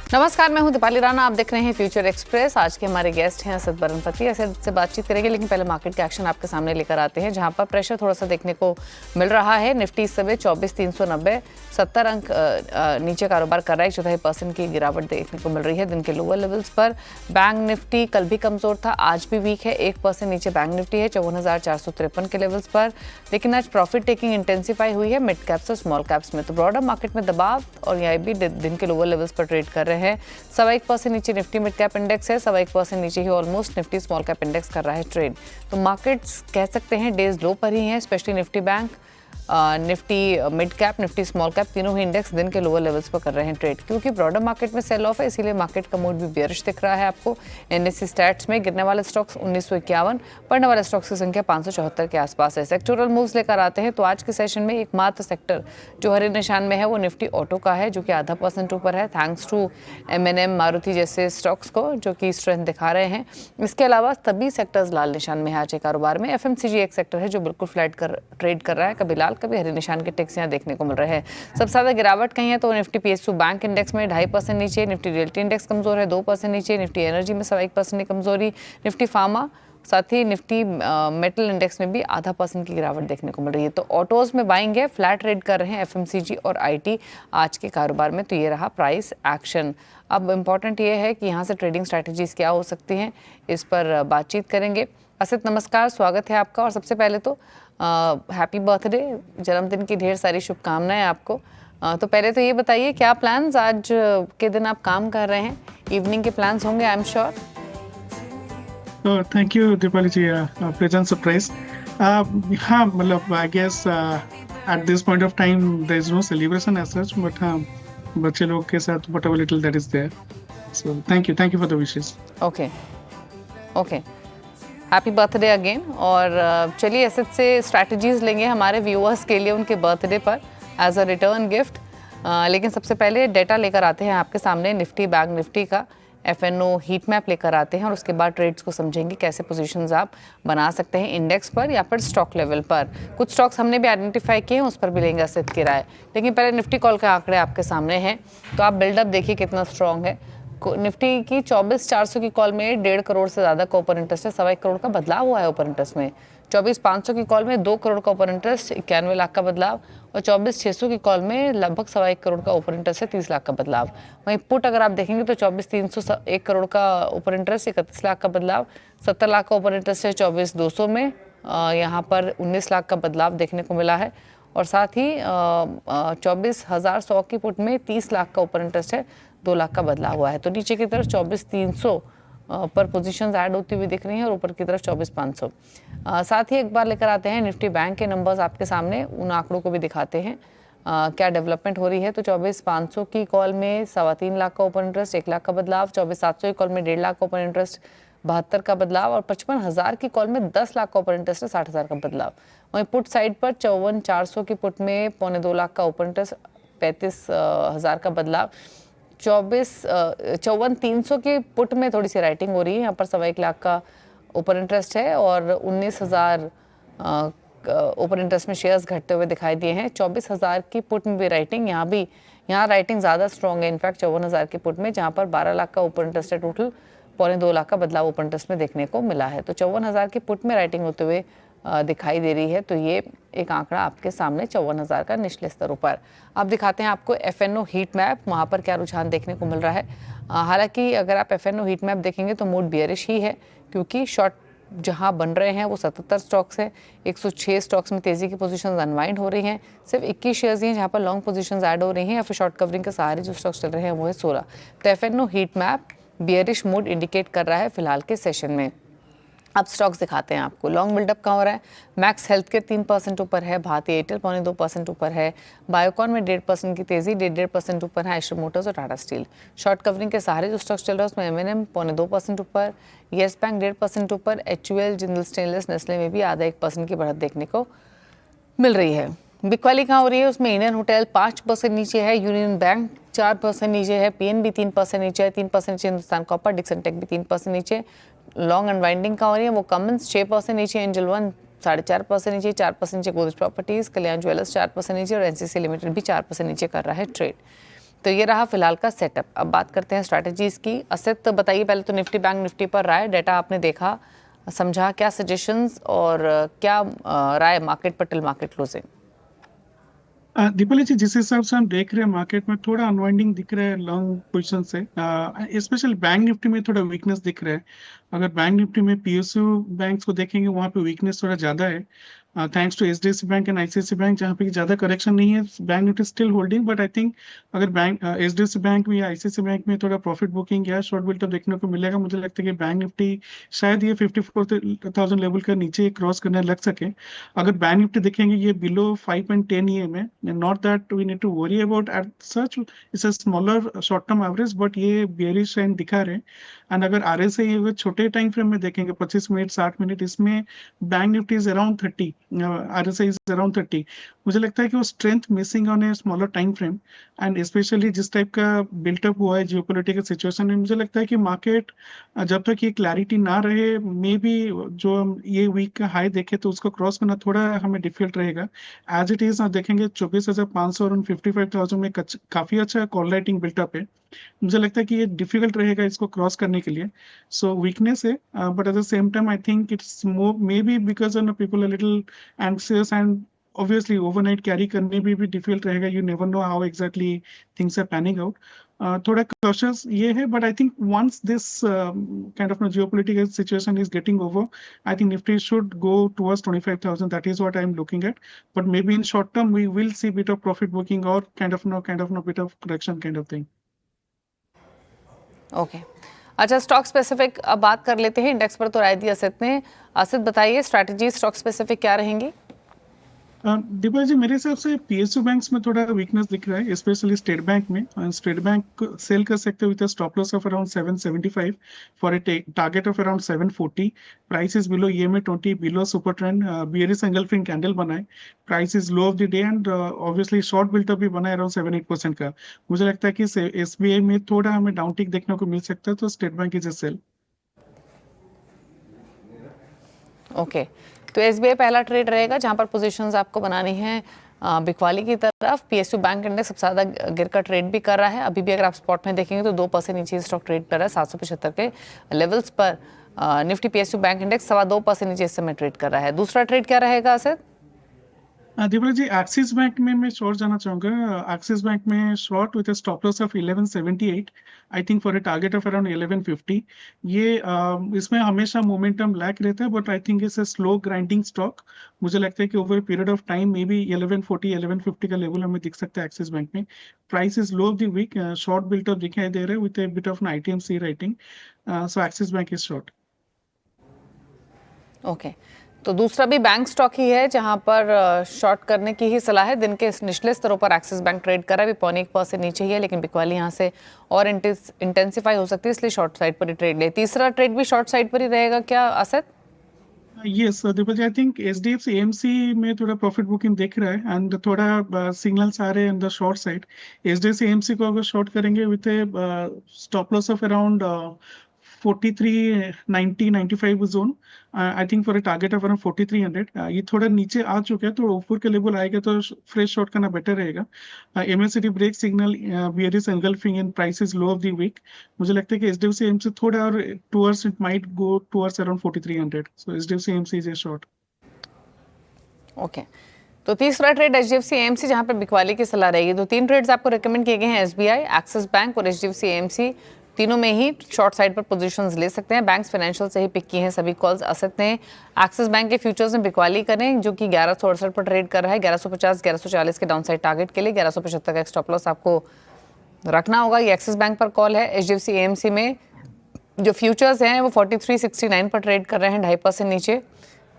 नमस्कार, मैं हूं दीपाली राणा। आप देख रहे हैं फ्यूचर एक्सप्रेस। आज के हमारे गेस्ट हैं असद बरनपति। असद से बातचीत करेंगे, लेकिन पहले मार्केट के एक्शन आपके सामने लेकर आते हैं, जहां पर प्रेशर थोड़ा सा देखने को मिल रहा है। निफ्टी इस समय 24,390 70 अंक नीचे कारोबार कर रहा है। 1.25% की गिरावट देखने को मिल रही है दिन के लोअर लेवल्स पर। बैंक निफ्टी कल भी कमजोर था, आज भी वीक है। 1% नीचे बैंक निफ्टी है 54,453 के लेवल्स पर। लेकिन आज प्रॉफिट टेकिंग इंटेंसिफाई हुई है मिड कैप्स और स्मॉल कैप्स में। तो ब्रॉडर मार्केट में दबाव और यहाँ भी दिन के लोअर लेवल्स पर ट्रेड कर रहे हैं। 1.25% नीचे निफ्टी मिड कैप इंडेक्स है, 1.25% नीचे ही almost Nifty small cap index कर रहा है ट्रेड। तो मार्केट्स कह सकते हैं डेज लो पर ही हैं, specially Nifty bank, Nifty mid cap, Nifty small cap, तीनों ही इंडेक्स दिन के लोअर लेवल्स पर कर रहे हैं ट्रेड। क्योंकि ब्रॉडर मार्केट में सेल ऑफ है, इसीलिए मार्केट का मूड भी बेयरिश दिख रहा है आपको। एनएससी स्टैट्स में गिरने वाले स्टॉक्स 1951, बढ़ने वाले स्टॉक्स की संख्या 574 के आसपास है। सेक्टोरल मूव्स लेकर आते हैं तो आज के सेशन में एकमात्र सेक्टर जो हरे निशान में है वो निफ्टी ऑटो का है, जो कि 0.5% ऊपर है, थैंक्स टू एमएनएम, मारुति जैसे स्टॉक्स को, जो कि स्ट्रेंथ दिखा रहे हैं। इसके अलावा सभी सेक्टर्स लाल निशान में है आज के कारोबार में। एफएमसीजी एक सेक्टर है जो बिल्कुल फ्लैट ट्रेड कर रहा है, कभी लाल कभी हरे निशान के टिक्स यहाँ देखने को मिल रहे हैं। सबसे ज्यादा गिरावट कहीं है तो निफ्टी पीएसयू बैंक इंडेक्स में 2.5% नीचे, निफ्टी रियल्टी इंडेक्स कमजोर है 2% नीचे, निफ्टी एनर्जी में 1% की कमजोरी, निफ्टी फार्मा, साथ ही निफ्टी मेटल इंडेक्स में भी 0.5% की गिरावट देखने को मिल रही है। तो ऑटोज में बाइंग है, फ्लैट ट्रेड कर रहे हैं एफएमसीजी और आईटी आज के कारोबार में। तो ये रहा प्राइस एक्शन। अब इम्पॉर्टेंट ये है कि यहाँ से ट्रेडिंग स्ट्रैटेजीज क्या हो सकती हैं, इस पर बातचीत करेंगे। असद नमस्कार, स्वागत है आपका। और सबसे पहले तो हैप्पी बर्थडे, जन्मदिन की ढेर सारी शुभकामनाएं आपको। तो पहले तो ये बताइए क्या प्लान्स, आज के दिन आप काम कर रहे हैं, इवनिंग के प्लान्स होंगे I am sure. Thank you Deepali ji, pleasant surprise. हाँ, मतलब I guess at this point of time there is no celebration as such, but हाँ, बच्चे लोग के साथ whatever little that is there. So thank you for the wishes. Okay okay, happy birthday again. और चलिए असद से स्ट्रैटेजीज लेंगे हमारे व्यूअर्स के लिए उनके बर्थडे पर एज अ रिटर्न गिफ्ट। लेकिन सबसे पहले डेटा लेकर आते हैं आपके सामने, निफ्टी बैंक निफ्टी का एफएनओ हीट मैप लेकर आते हैं और उसके बाद ट्रेड्स को समझेंगे, कैसे पोजीशंस आप बना सकते हैं इंडेक्स पर या फिर स्टॉक लेवल पर। कुछ स्टॉक्स हमने भी आइडेंटिफाई किए हैं, उस पर भी लेंगे असद की राय। लेकिन पहले निफ्टी कॉल के आंकड़े आपके सामने हैं, तो आप बिल्डअप देखिए कितना स्ट्रॉन्ग है। निफ्टी की 24,400 की कॉल में 1.5 करोड़ से ज़्यादा का ओपन इंटरेस्ट है, 1.25 करोड़ का बदलाव हुआ है ओपन इंटरेस्ट में। 24,500 की कॉल में 2 करोड़ का ओपन इंटरेस्ट, 91 लाख का बदलाव। और 24,600 की कॉल में लगभग 1.25 करोड़ का ओपन इंटरेस्ट है, 30 लाख का बदलाव। वहीं पुट अगर आप देखेंगे तो 24,300 1 करोड़ का ओपन इंटरेस्ट, 31 लाख का बदलाव। 70 लाख का ओपन इंटरेस्ट है 24,200 में, यहाँ पर 19 लाख का बदलाव देखने को मिला है। और साथ ही 24,100 की पुट में 30 लाख का ओपन इंटरेस्ट है, 2 लाख का बदलाव हुआ है। तो नीचे की तरफ 24,300 पर पोजीशंस ऐड होती हुई दिख रही हैं और ऊपर की तरफ 24,500। साथ ही एक बार लेकर आते हैं निफ्टी बैंक के नंबर्स आपके सामने, उन आंकड़ों को भी दिखाते हैं क्या डेवलपमेंट हो रही है। तो 24,500 की कॉल में 3.25 लाख का ओपन इंटरेस्ट, 1 लाख का बदलाव। 24,700 की कॉल में 1.5 लाख का ओपन इंटरेस्ट, 72 का बदलाव। और 55,000 की कॉल में 10 लाख का ओपन इंटरेस्ट है, 60,000 का बदलाव। वहीं पुट साइड पर 54,400 की पुट में 2.25 लाख का ओपन इंटरेस्ट, 35,000 का बदलाव। 54,300 के पुट में थोड़ी सी राइटिंग हो रही है, यहाँ पर 1.25 लाख का ओपन इंटरेस्ट है और 19,000 ओपन इंटरेस्ट में शेयर्स घटते हुए दिखाई दिए हैं। 24,000 की पुट में भी राइटिंग, यहाँ राइटिंग ज़्यादा स्ट्रॉन्ग है इनफैक्ट 54,000 की पुट में, जहाँ पर 12 लाख का ओपन इंटरेस्ट है टोटल, 2.25 लाख का बदलाव ओपन इंटरेस्ट में देखने को मिला है। तो 54,000 की पुट में राइटिंग होते हुए दिखाई दे रही है। तो ये एक आंकड़ा आपके सामने 54,000 का निचले स्तरों पर। अब दिखाते हैं आपको एफएनओ हीट मैप, वहाँ पर क्या रुझान देखने को मिल रहा है। हालांकि अगर आप एफएनओ हीट मैप देखेंगे तो मूड बियरिश ही है, क्योंकि शॉर्ट जहां बन रहे हैं वो 77 स्टॉक्स हैं, 106 स्टॉक्स में तेजी की पोजीशंस अनवाइंड हो रही हैं। सिर्फ 21 शेयर्स हैं जहां पर लॉन्ग पोजीशंस ऐड हो रही हैं, या फिर शॉर्ट कवरिंग के सहारे जो स्टॉक्स चल रहे हैं वो है 16। तो F and O heat map bearish mood indicate कर रहा है फिलहाल के सेशन में। अब स्टॉक्स दिखाते हैं आपको। लॉन्ग बिल्डअप कहाँ हो रहा है, मैक्स हेल्थ केयर 3% ऊपर है, भारती एयरटेल 2.25% ऊपर है, बायोकॉन में 1.5% की तेजी, 1.5% ऊपर है आइशर मोटर्स और टाटा स्टील। शॉर्ट कवरिंग के सहारे जो स्टॉक्स चल रहा है उसमें एमएनएम 2.25% ऊपर, येस बैंक 1.5% ऊपर, एचयूएल, जिंदल स्टेनलेस, नेस्ले में भी आधा 1% की बढ़त देखने को मिल रही है। बिकवाली कहाँ हो रही है, उसमें इंडियन होटल 5% नीचे है, यूनियन बैंक 4% नीचे है, पीएनबी 3% नीचे है, 3% नीचे हिंदुस्तान कॉपर, डिक्सन टेक भी 3% नीचे। लॉन्ग अनवाइंडिंग कहाँ हो रही है, वो कमेंस 6% नीचे, एंजल वन 4.5% नीचे, 4% नीचे गोदरेज प्रॉपर्टीज, कल्याण ज्वेलर्स 4% नीचे और एनसीसी लिमिटेड भी 4% नीचे कर रहा है ट्रेड। तो ये रहा फिलहाल का सेटअप। अब बात करते हैं स्ट्रैटेजीज की। असित बताइए, पहले तो निफ्टी बैंक निफ्टी पर राय, डेटा आपने देखा समझा, क्या सजेशंस और क्या राय मार्केट पर टिल मार्केट क्लोजिंग? दीपाली जी, जिस हिसाब से हम देख रहे हैं मार्केट में थोड़ा अनवाइंडिंग दिख रहा है लॉन्ग पोजीशन से, स्पेशली बैंक निफ्टी में थोड़ा वीकनेस दिख रहा है। अगर बैंक निफ्टी में पीएसयू बैंक्स को देखेंगे वहाँ पे वीकनेस थोड़ा ज्यादा है, thanks to HDFC bank and ICICI bank, जहाँ पे ज्यादा करेक्शन नहीं है। Bank Nifty still holding, but I think अगर बैंक एचडीएफसी बैंक में या आईसीआईसी बैंक में थोड़ा प्रॉफिट बुकिंग या शॉर्ट बिल्टअप देखने को मिलेगा, मुझे लगता है कि बैंक निफ्टी शायद ये 54,000 लेवल का नीचे क्रॉस करने लग सके। अगर बैंक निफ्टी देखेंगे ये बिलो 5.10 EM है, not that we need to worry about as such, it's a smaller short term average, but ये बेयरिश ट्रेंड दिखा रहे हैं। एंड अगर आरएसआई अगर छोटे टाइम फ्रेम में देखेंगे 25 मिनट 60 मिनट, इसमें bank Nifty is around 30, RSI is around 30। मुझे लगता है कि वो strength missing on a smaller time frame, and specially जिस टाइप का बिल्टअप हुआ है जियोपॉलिटिकल सिचुएशन में, मुझे लगता है कि मार्केट जब तक ये क्लैरिटी ना रहे, मे बी जो हम ये वीक का हाई देखे तो उसको क्रॉस करना थोड़ा हमें डिफिकल्ट रहेगा। एज इट इज आप देखेंगे 24,500 और 55,000 में काफी अच्छा कॉल राइटिंग बिल्टअप है। मुझे लगता है कि ये डिफिकल्ट रहेगा इसको क्रॉस करने के लिए। सो वीकनेस है, but at the same time I think it's more may be because people are little anxious, and obviously overnight carry करने भी डिफिकल्ट रहेगा। You never know how exactly things are panning out. थोड़ा cautious ये है, but I think once this kind of geopolitical situation is getting over, I think Nifty should go towards 25,000. That is what I'm looking at. But maybe in short term, we will see bit of profit booking or kind of bit of correction kind of thing. Okay, अच्छा, stock specific अब बात कर लेते हैं। Index पर तो राय दी असित ने। असित बताइए, स्ट्रैटेजी स्टॉक स्पेसिफिक क्या रहेंगी? दीपा जी, मेरे हिसाब से पीएसयू बैंक्स में थोड़ा वीकनेस दिख रहा है, स्पेशली स्टेट बैंक में। स्टेट बैंक सेल कर सकते हो with stop loss of around 775 for a target of around 740। Price is below EMA 20, below super trend, bearish engulfing candle बनाए। Price is low of the day, and obviously short built up भी बना है around 7-8% का। मुझे लगता है कि SBI में थोड़ा हमें डाउनटिक देखने को मिल सकता है, तो State Bank is a sell. Okay, तो एसबीआई पहला ट्रेड रहेगा जहां पर पोजीशंस आपको बनानी है बिकवाली की तरफ। पीएसयू बैंक इंडेक्स सबसे ज्यादा गिर का ट्रेड भी कर रहा है। अभी भी अगर आप स्पॉट में देखेंगे तो 2% नीचे स्टॉक ट्रेड कर रहा है 775 के लेवल्स पर। निफ्टी पीएसयू बैंक इंडेक्स 2.25% नीचे इस समय ट्रेड कर रहा है। दूसरा ट्रेड क्या रहेगा असित? दीपक जी, एक्सिस बैंक में मैं शॉर्ट जाना चाहूंगा। एक्सिस बैंक में short with stop loss of 1178, I think for a target of around 1150। ये इसमें हमेशा मोमेंटम लैक रहता है, but I think it's a slow grinding stock. मुझे लगता है कि over period of time may be 1140 1150 का लेवल हमें दिख सकता है एक्सिस बैंक में। Price is low of the week, short buildup दिखाई दे रहा है with a bit of ITMC writing. So Axis bank is short. Okay, तो दूसरा भी बैंक स्टॉक ही है जहां पर शॉर्ट करने की ही सलाह है। दिन के निचले स्तरों पर एक्सिस बैंक ट्रेड कर रहा है, भी 0.1% नीचे ही है, लेकिन बिकवाली यहां से और इंटेंसिफाई हो सकती है, इसलिए शॉर्ट साइड पर ही ट्रेड ले। तीसरा ट्रेड भी शॉर्ट साइड पर ही रहेगा क्या असित? Yes Deepak ji, I think HDFC AMC में थोड़ा प्रॉफिट बुकिंग दिख रहा है, एंड थोड़ा सिग्नल्स आ रहे हैं on the short side. HDFC AMC को अगर शॉर्ट करेंगे with A stop loss of around 4390-95 zone, I think for a target of around 4300। ये थोड़ा नीचे आ चुका है, तो ऊपर के लेवल आएगा तो फ्रेश शॉर्ट करना बेटर रहेगा। MACD break signal, bearish engulfing and price is low of the week. मुझे लगता है कि एचडीएफसी एएमसी थोड़ा और towards it might go towards around 4300। So HDFC AMC is a short. Okay, तो तीसरा ट्रेड एचडीएफसी एएमसी जहां पर बिकवाली की सलाह रहेगी। तो 3 ट्रेड्स आपको रिकमेंड किए गए हैं, एसबीआई, एक्सिस बैंक और एचडीएफसी एएमसी। तीनों में ही शॉर्ट साइड पर पोजीशंस ले सकते हैं। बैंक्स फाइनेंशियल से ही पिक की हैं सभी कॉल्स असित ने। एक्सिस बैंक के फ्यूचर्स में बिकवाली करें, जो कि 1168 पर ट्रेड कर रहा है। 1150 1140 के डाउनसाइड टारगेट के लिए 1175 का स्टॉप लॉस आपको रखना होगा। ये एक्सिस बैंक पर कॉल है। एचडीएफसी एएमसी में जो फ्यूचर्स हैं वो 4369 पर ट्रेड कर रहे हैं, 2.5% नीचे,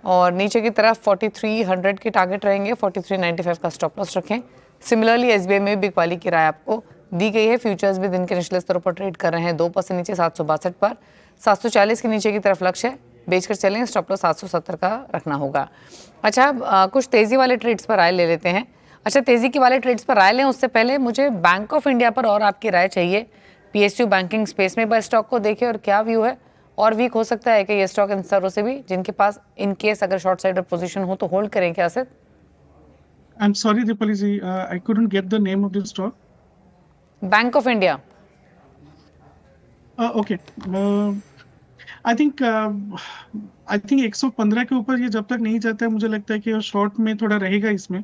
और नीचे की तरफ 4300 के टारगेट रहेंगे। 4395 का स्टॉप लॉस रखें। सिमिलरली एसबीआई में भी बिकवाली की राय आपको दी गई है। फ्यूचर्स भी दिन के निचले स्तरों पर ट्रेड कर रहे हैं, 2% नीचे 762 पर। 740 के नीचे की तरफ लक्ष्य है, बेचकर चलें। स्टॉप लॉस 770 का रखना होगा। अच्छा, कुछ तेजी वाले ट्रेड्स पर राय ले लेते हैं। अच्छा, तेजी के वाले ट्रेड्स पर राय लें उससे पहले मुझे बैंक ऑफ इंडिया पर और आपकी राय चाहिए। पीएसयू बैंकिंग स्पेस में बस स्टॉक को देखें और क्या व्यू है, और वीक हो सकता है कि ये स्टॉक इन स्तरों से भी, जिनके पास इन केस अगर शॉर्ट साइड पोजीशन हो तो होल्ड करें क्या sir? I'm sorry, Dipali ji, I couldn't get the name of the stock. Bank of India. Okay, I think 115 के ऊपर ये जब तक नहीं जाता है, मुझे लगता है कि शॉर्ट में थोड़ा रहेगा इसमें।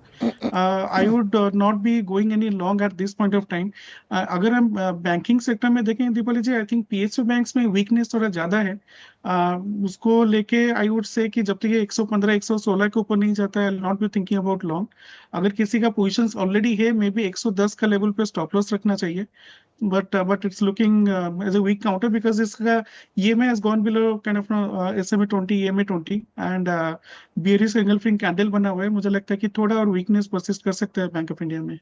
I would not be going any long eight this point of time. अगर हम बैंकिंग सेक्टर में देखें दीपाली जी, आई थिंक पीएसयू बैंक्स में वीकनेस थोड़ा ज्यादा है। उसको लेके आई वुड से कि जब तक ये 115 116 के ऊपर नहीं जाता है, I not be thinking about long. अगर किसी का पोजिशन ऑलरेडी है, मे बी 110 का लेवल पे स्टॉप लॉस रखना चाहिए। But it's looking as a weak counter because इसका EMA has gone below kind of SMA 20 EMA 20 and bearish engulfing candle बना हुआ है। मुझे लगता है कि थोड़ा और weakness persist कर सकता है बैंक ऑफ इंडिया में।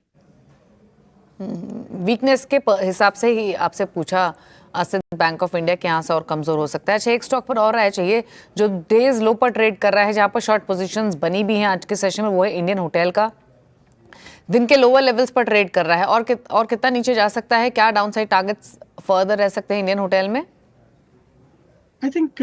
वीकनेस के हिसाब से ही आपसे पूछा सिर्फ बैंक ऑफ इंडिया के यहाँ से और कमजोर हो सकता है। अच्छा, एक स्टॉक पर और राय चाहिए जो डेज लो पर ट्रेड कर रहा है, जहां पर शॉर्ट पोजीशंस बनी भी हैं आज के सेशन में, वो है इंडियन होटल का। दिन के लोअर लेवल्स पर ट्रेड कर रहा है और कितना नीचे जा सकता है? क्या डाउनसाइड टारगेट्स फर्दर रह सकते हैं इंडियन होटल में? आई थिंक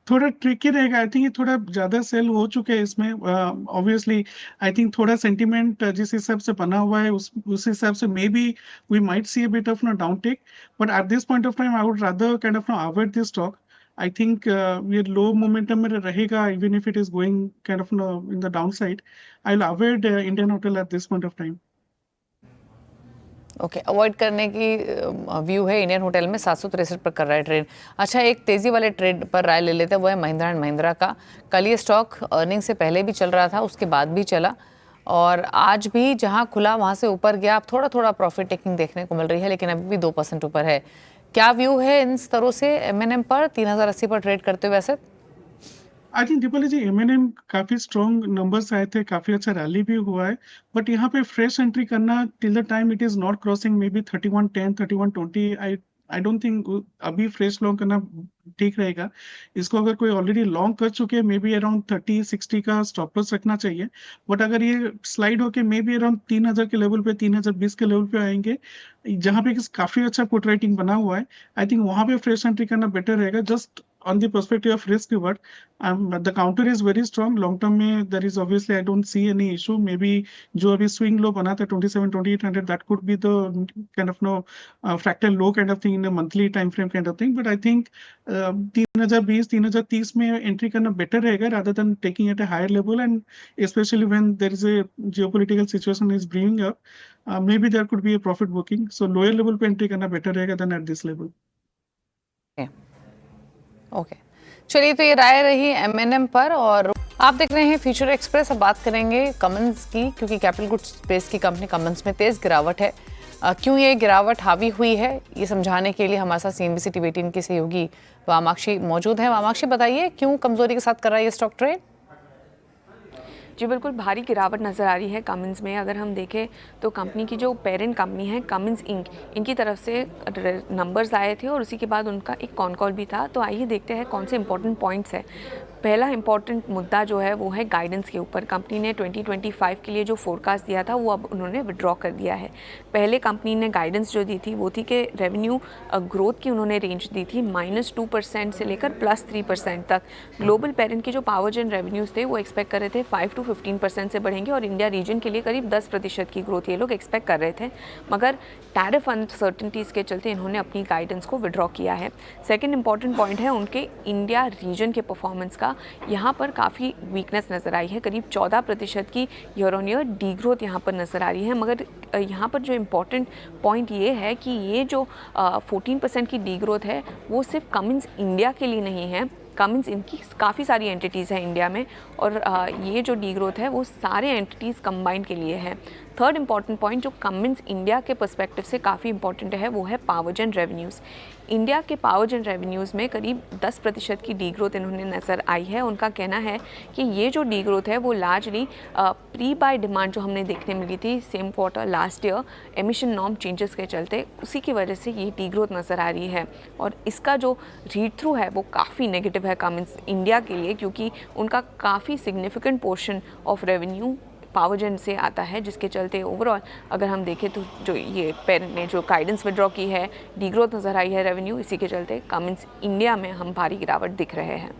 थोड़ा ट्रिकी रहेगा। आई थिंक ये थोड़ा ज्यादा सेल हो चुके हैं इसमें। ऑब्वियसली आई थिंक थोड़ा सेंटीमेंट जिस हिसाब से बना हुआ है उस हिसाब से may be we might see a bit of down take, but at this point of time I would rather kind of avoid this stock. I think ये लो मोमेंटम में रहेगा even if it is going kind of in the down side. I will avoid Indian hotel at this point of time. Okay, avoid करने की view है Indian hotel में। 763 पर कर रहा है ट्रेड। अच्छा, एक तेजी वाले ट्रेड पर राय ले लेते हैं, वो है महिंद्रा एंड महिंद्रा का। कल ये स्टॉक अर्निंग से पहले भी चल रहा था, उसके बाद भी चला, और आज भी जहां खुला वहां से ऊपर गया। अब थोड़ा थोड़ा प्रॉफिट टेकिंग देखने को मिल रही है, लेकिन अभी भी 2% ऊपर है। क्या व्यू है इन स्तरों से एमएनएम पर 3080 पर ट्रेड करते हुए? वैसे आई थिंक दीपाली जी, एमएनएम काफी स्ट्रॉन्ग नंबर्स आए थे, काफी अच्छा रैली भी हुआ है, बट यहाँ पे फ्रेश एंट्री करना till the time it is not crossing may be 3110 3120, I don't think अभी फ्रेश लॉन्ग करना ठीक रहेगा। इसको अगर कोई ऑलरेडी लॉन्ग कर चुके हैं, मे बी अराउंड 3060 का स्टॉप लॉस रखना चाहिए। बट अगर ये स्लाइड होके मे बी अराउंड 3000 के लेवल पे, 3020 के लेवल पे आएंगे, जहाँ पे काफी अच्छा पुट राइटिंग बना हुआ है, आई थिंक वहां पे फ्रेश एंट्री करना बेटर रहेगा। Just on the perspective of risk reward, the counter is very strong. Long term में there is obviously I don't see any issue. Maybe जो अभी swing low बना था 27-2800, that could be the kind of fractal low kind of thing in a monthly time frame kind of thing. But I think 3020 3030 में entry करना better रहेगा rather than taking at a higher level, and especially when there is a geopolitical situation is brewing up, maybe there could be a profit booking. So lower level पे entry करना better रहेगा than at this level. Okay, चलिए, तो ये राय रही MNM पर। और आप देख रहे हैं फ्यूचर एक्सप्रेस। अब बात करेंगे कमंस की, क्योंकि कैपिटल गुड्स स्पेस की कंपनी कमंस में तेज गिरावट है। क्यों ये गिरावट हावी हुई है, ये समझाने के लिए हमारे साथ सीएनबीसी टीवी 18 की सहयोगी वामाक्षी मौजूद है। वामाक्षी, बताइए क्यों कमजोरी के साथ कर रहा है ये स्टॉक ट्रेड? जी बिल्कुल, भारी गिरावट नज़र आ रही है कमिंस में। अगर हम देखें तो कंपनी की जो पेरेंट कंपनी है कमिंस इंक, इनकी तरफ से नंबर्स आए थे और उसी के बाद उनका एक कॉन कॉल भी था। तो आइए देखते हैं कौन से इंपॉर्टेंट पॉइंट्स है। पहला इंपॉर्टेंट मुद्दा जो है वो है गाइडेंस के ऊपर। कंपनी ने 2025 के लिए जो फोरकास्ट दिया था वो अब उन्होंने विड्रॉ कर दिया है। पहले कंपनी ने गाइडेंस जो दी थी वो थी कि रेवेन्यू ग्रोथ की उन्होंने रेंज दी थी -2% से लेकर +3% तक। ग्लोबल पेरेंट के जो पावर जेन रेवेन्यूज़ थे वो एक्सपेक्ट कर रहे थे 5 to 15% से बढ़ेंगे, और इंडिया रीजन के लिए करीब 10% की ग्रोथ ये लोग एक्सपेक्ट कर रहे थे। मगर टैरिफ अनसर्टेनिटीज़ के चलते इन्होंने अपनी गाइडेंस को विड्रॉ किया है। सेकेंड इंपॉर्टेंट पॉइंट है उनके इंडिया रीजन के परफॉर्मेंस का। यहाँ पर काफ़ी वीकनेस नज़र आई है, करीब 14% की year on year D growth यहाँ पर नज़र आ रही है। मगर यहाँ पर जो इम्पॉर्टेंट पॉइंट ये है कि ये जो 14% की डी ग्रोथ है वो सिर्फ कमिंस इंडिया के लिए नहीं है। कमिंस इनकी काफ़ी सारी एंटिटीज़ हैं इंडिया में, और ये जो डी ग्रोथ है वो सारे एंटिटीज़ कंबाइन के लिए है। थर्ड इंपॉर्टेंट पॉइंट जो कमिंस इंडिया के पर्सपेक्टिव से काफ़ी इंपॉर्टेंट है वो है पावर जेन रेवेन्यूज़। इंडिया के पावर जेन रेवेन्यूज़ में करीब 10% की डी ग्रोथ इन्होंने नज़र आई है। उनका कहना है कि ये जो डी ग्रोथ है वो लार्जली प्री बाय डिमांड जो हमने देखने मिली थी same quarter last year emission norm changes के चलते, उसी की वजह से ये डी ग्रोथ नज़र आ रही है। और इसका जो रीड थ्रू है वो काफ़ी नेगेटिव है कमिंस इंडिया के लिए, क्योंकि उनका काफ़ी significant portion of revenue power gen से आता है, जिसके चलते ओवरऑल अगर हम देखें तो जो ये पेरेंट ने जो गाइडेंस विड्रॉ की है, डी ग्रोथ नज़र आई है रेवेन्यू, इसी के चलते कमिंस इंडिया में हम भारी गिरावट दिख रहे हैं।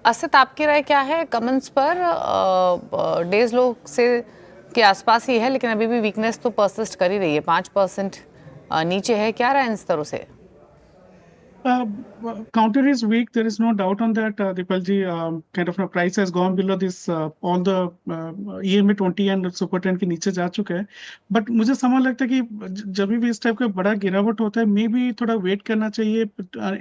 असद, आपकी राय क्या है कमेंट्स पर? डेज लो से के आसपास ही है, लेकिन अभी भी वीकनेस तो परसिस्ट कर ही रही है, 5% नीचे है। क्या रहा है इन स्तरों से? Counter is weak. There is no doubt on that. Dipalji, kind of price has gone below this all the EMA 20 and Super 10 के नीचे जा चुका है. But मुझे समझ लगता है कि जब भी इस टाइप का बड़ा गिरावट होता है, मे बी थोड़ा वेट करना चाहिए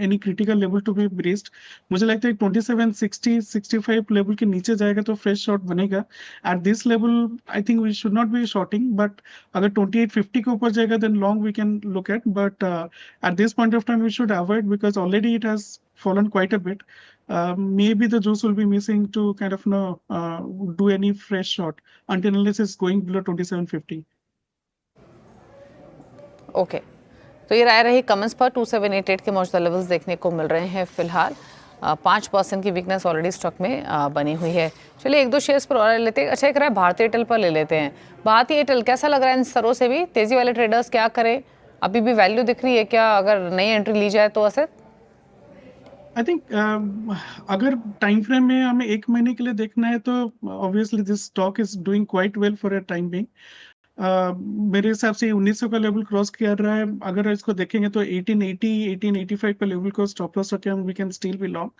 any critical level to be breached. मुझे लगता है 27, 60, 65 लेवल के नीचे जाएगा तो फ्रेश शॉट बनेगा. At this level, I think we should not be shorting. But अगर 2850 के ऊपर जाएगा, then long we can look at. But at this point of time, we should avoid because already it has fallen quite a bit. Maybe the juice will be missing to kind of do any fresh shot until unless it's going below 2750. Okay, तो ये राय रही comments पर। 2788 के मौजूदा levels देखने को मिल रहे हैं फिलहाल। 5% की वीकनेस ऑलरेडी स्टॉक में बनी हुई है। चलिए एक दो शेयर्स पर और लेते हैं। अच्छा, एक रहा है भारतीय एयरटेल पर ले लेते हैं। भारतीय एयरटेल कैसा लग रहा है इन स्तरों से भी? तेजी वाले ट्रेडर्स क्या करें? अभी भी वैल्यू दिख रही है क्या अगर नई एंट्री ली जाए तो असेट? आई थिंक अगर टाइम फ्रेम में हमें एक महीने के लिए देखना है तो obviously this stock is doing quite well for a time being. मेरे हिसाब से 1900 का लेवल क्रॉस कर रहा है। अगर इसको देखेंगे तो 1880 1885 का लेवल को स्टॉप लॉस रखे हम, we can still be long.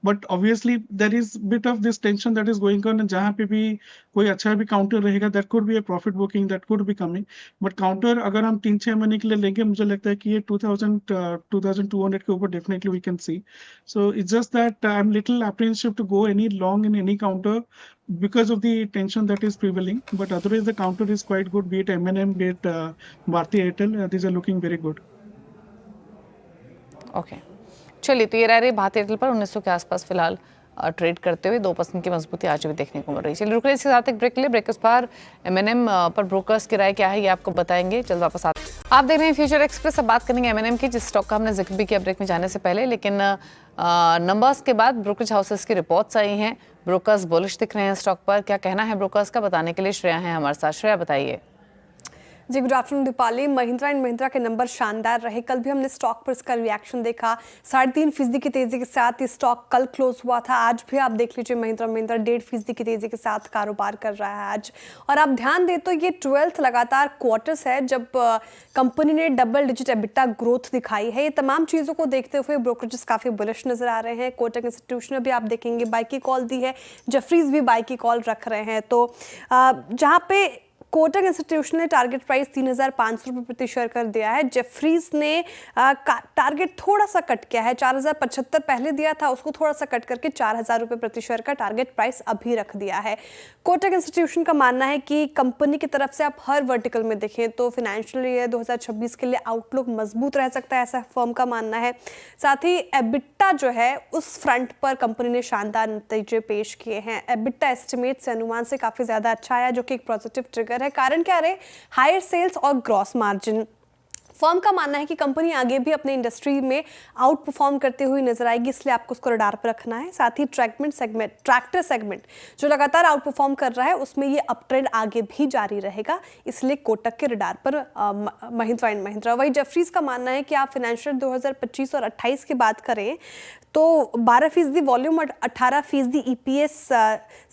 But obviously there is bit of this tension that is going on. जहां पे भी कोई अच्छा भी काउंटर रहेगा, that could be a profit booking, that could be coming. But counter अगर हम 3-6 महीने के लिए लेंगे, मुझे लगता है कि ये 2200 के ऊपर definitely we can see. So it's just that I am little apprehensive to go any long in any counter because of the tension that is prevailing. But otherwise the counter is quite good, be it M&M, be it Bharti Airtel. These are looking very good. Okay, चलिए तो ये रह रही भारतीय Airtel पर 1900 के आसपास फिलहाल ट्रेड करते हुए 2% की मजबूती आज भी देखने को मिल रही है। चलिए रुक रहे इसके साथ एक ब्रेक के लिए। ब्रेक पर M&M पर ब्रोकर्स की राय क्या है ये आपको बताएंगे। जल्द वापस आप देख रहे हैं फ्यूचर एक्सप्रेस। अब बात करेंगे M&M की, जिस स्टॉक का हमने जिक्र भी किया ब्रेक में जाने से पहले। लेकिन नंबर्स के बाद ब्रोकरेज हाउसेस की रिपोर्ट्स आई हैं, ब्रोकर्स बुलिश दिख रहे हैं स्टॉक पर। क्या कहना है ब्रोकर्स का, बताने के लिए श्रेया है हमारे साथ। श्रेया बताइए। जी good afternoon Deepali. Mahindra and Mahindra के नंबर शानदार रहे। कल भी हमने स्टॉक पर इसका रिएक्शन देखा। 3.5% की तेजी के साथ ये स्टॉक कल क्लोज हुआ था। आज भी आप देख लीजिए महिंद्रा 1.5% की तेजी के साथ कारोबार कर रहा है आज। और आप ध्यान दें तो ये 12th लगातार क्वार्टर्स है जब कंपनी ने डबल डिजिट एबिटा ग्रोथ दिखाई है। ये तमाम चीज़ों को देखते हुए ब्रोकरेजेस काफ़ी बुलिश नजर आ रहे हैं। कोटक इंस्टीट्यूशन ने भी आप देखेंगे बाई की कॉल दी है, जेफरीज भी बाई की कॉल रख रहे हैं। तो जहाँ पे कोटक इंस्टीट्यूशन ने टारगेट प्राइस 3,500 रुपये प्रति शेयर कर दिया है। जेफरीज ने टारगेट थोड़ा सा कट किया है, 4,075 पहले दिया था, उसको थोड़ा सा कट करके 4,000 रुपये प्रति शेयर का टारगेट प्राइस अभी रख दिया है। कोटक इंस्टीट्यूशन का मानना है कि कंपनी की तरफ से आप हर वर्टिकल में देखें तो फाइनेंशियल ईयर 2026 के लिए आउटलुक मजबूत रह सकता है, ऐसा फर्म का मानना है। साथ ही एबिटा जो है उस फ्रंट पर कंपनी ने शानदार नतीजे पेश किए हैं। एबिटा एस्टिमेट से अनुमान से काफ़ी ज़्यादा अच्छा आया, जो कि एक पॉजिटिव ट्रिगर है। कारण क्या रहे? हायर सेल्स और ग्रॉस मार्जिन। फर्म का मानना है कि कंपनी आगे भी अपने इंडस्ट्री में आउट परफॉर्म करते हुए नजर आएगी, इसलिए आपको उसको रडार पर रखना है। साथ ही ट्रैक्टर सेगमेंट जो लगातार आउट परफॉर्म कर रहा है उसमें ये अप ट्रेंड आगे भी जारी रहेगा, इसलिए कोटक के रडार पर महिंद्रा एंड महिंद्रा। वही जेफरीज का मानना है कि आप फाइनेंशियल 2025 और 28 की बात करें तो 12% वॉल्यूम और 18% EPS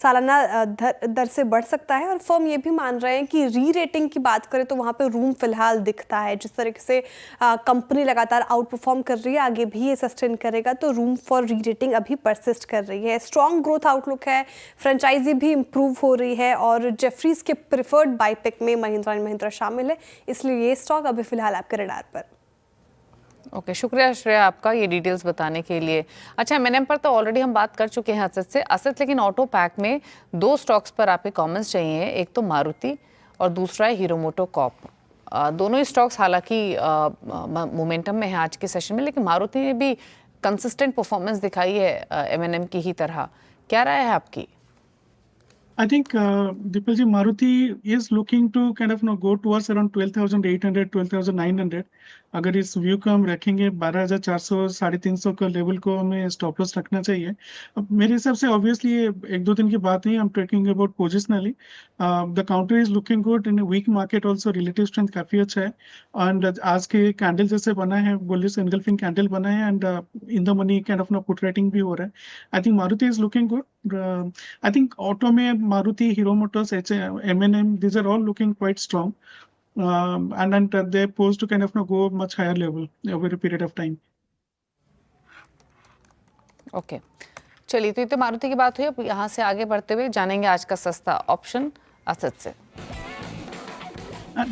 सालाना दर से बढ़ सकता है। और फर्म ये भी मान रहे हैं कि री रेटिंग की बात करें तो वहाँ पे रूम फिलहाल दिखता है। जिस तरीके से कंपनी लगातार आउट परफॉर्म कर रही है, आगे भी ये सस्टेन करेगा, तो रूम फॉर री रेटिंग अभी परसिस्ट कर रही है। स्ट्रॉन्ग ग्रोथ आउटलुक है, फ्रेंचाइजी भी इंप्रूव हो रही है और जेफरीज के प्रिफर्ड बाई पिक में महिंद्रा एंड महिंद्रा शामिल है, इसलिए ये स्टॉक अभी फिलहाल आपके रडार पर। ओके, शुक्रिया श्रेया आपका ये डिटेल्स बताने के लिए। अच्छा, M&M पर तो ऑलरेडी हम बात कर चुके हैं असेट, लेकिन ऑटो पैक में 2 स्टॉक्स पर आपके कमेंट्स चाहिए। एक तो मारुति और दूसरा है हीरो मोटो कॉर्प। दोनों ही स्टॉक्स हालांकि मोमेंटम में है आज के सेशन में, लेकिन मारुति ने भी कंसिस्टेंट परफॉर्मेंस दिखाई है M&M की ही तरह। क्या राय है आपकी? I think Dipalji, Maruti is looking to kind of go towards around 12,800, 12,900. अगर इस व्यू को हम रखेंगे 12,400 350 का लेवल को हमें स्टॉप लॉस रखना चाहिए। अब मेरे हिसाब से ऑब्वियसली ये 1-2 दिन की बात नहीं है, I am talking about positionally. The counter is looking good in weak market also, relative strength काफी अच्छा है। एंड आज के कैंडल जैसे बना है, बुलिश एनगल्फिंग कैंडल बना है, and in the money kind of ना पुट राइटिंग भी हो रहा है। I think Maruti is looking good. I think auto में Maruti, Hero Motors, M&M, these are all looking quite strong. And they're posed to kind of go much higher level over a period of time. Okay, चलिए, तो ये तो मारुति की बात हुई। अब यहाँ से आगे बढ़ते हुए जानेंगे आज का सस्ता ऑप्शन असद से।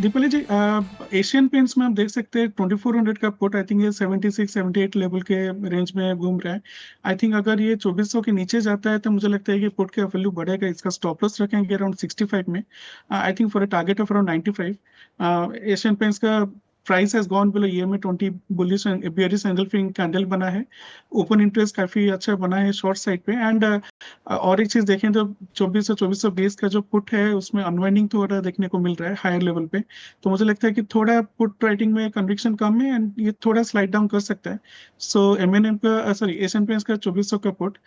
दीपाली जी, एशियन पेंट्स में आप देख सकते हैं 2400 का पुट, आई थिंक ये 76-78 लेवल के रेंज में घूम रहा है। आई थिंक अगर ये 2400 के नीचे जाता है तो मुझे लगता है कि पुट का वैल्यू बढ़ेगा। इसका स्टॉप लॉस रखेंगे अराउंड 65 में, I think for a target of around 95। Asian Paints का price has gone below EMA 20 bullish bearish engulfing candle बना है। ओपन इंटरेस्ट काफी अच्छा बना है शॉर्ट साइड पे। एंड और एक चीज देखें तो 2420 का जो पुट है उसमें अनवाइंडिंग थोड़ा देखने को मिल रहा है हायर लेवल पे। तो मुझे लगता है कि थोड़ा पुट राइटिंग में कन्विक्शन कम है एंड ये थोड़ा स्लाइड डाउन कर सकता है। सो M&M का, सॉरी, एशियन पेंट्स का 2400 का पुट।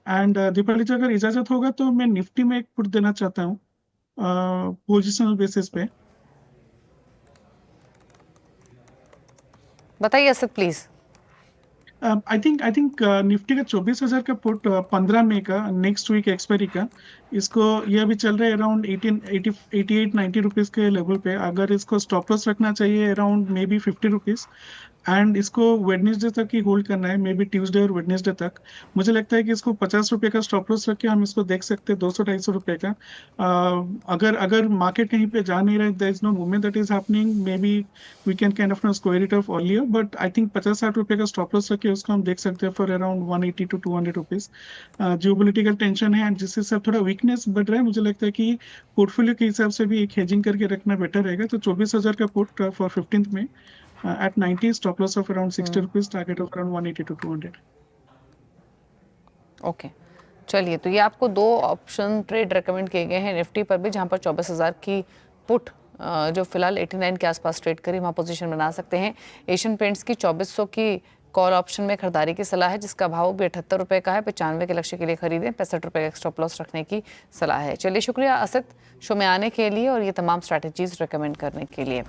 एंड दीपाली जी, अगर इजाजत होगा तो मैं निफ्टी में एक पुट देना चाहता हूँ पोजिशनल बेसिस पे। बताइए Asad please. I think Nifty का 24,000 का पुट 15 मई का, नेक्स्ट वीक एक्सपायरी का, इसको ये अभी चल रहा है अराउंड 88-90 रुपीज़ के लेवल पे। अगर इसको स्टॉप लॉस रखना चाहिए around may be 50 rupees, and इसको वेडनेसडे तक ही होल्ड करना है, मे बी ट्यूसडे और वेडनेसडे तक। मुझे लगता है कि इसको 50 रुपये का स्टॉप लॉस रख के हम इसको देख सकते हैं 200-250 रुपये का। अगर मार्केट कहीं पे जा नहीं रहा है, there is no movement that is happening, may be we can kind of square it off earlier, but I think 50-60 रुपये का स्टॉप लॉस रख के उसको हम देख सकते हैं for around 180-200 rupees. Geopolitical tension है एंड जिससे सब थोड़ा वीकनेस बढ़ रहा है, मुझे लगता है कि पोर्टफोलियो के हिसाब से भी एक हेजिंग करके रखना बेटर रहेगा। तो 24,000 का पुट फॉर 15th में at 90, stop loss of around 60 rupees, target of around 180-200. Okay, चलिए, तो ये आपको दो ऑप्शन ट्रेड रेकमेंड किए गए हैं निफ्टी पर भी, जहां पर 24,000 की पुट जो फिलहाल 89 के आसपास ट्रेड करी, वहां पोजीशन बना सकते हैं। एशियन पेंट्स की 2400 की कॉल ऑप्शन में खरीदारी की सलाह है, जिसका भाव भी 78 रुपये का है। 95 के लक्ष्य के लिए खरीदें, 65 रुपये का स्टॉप लॉस रखने की सलाह है। चलिए, शुक्रिया असद शो में आने के लिए और ये तमाम स्ट्रैटेजीज रेकमेंड करने के लिए।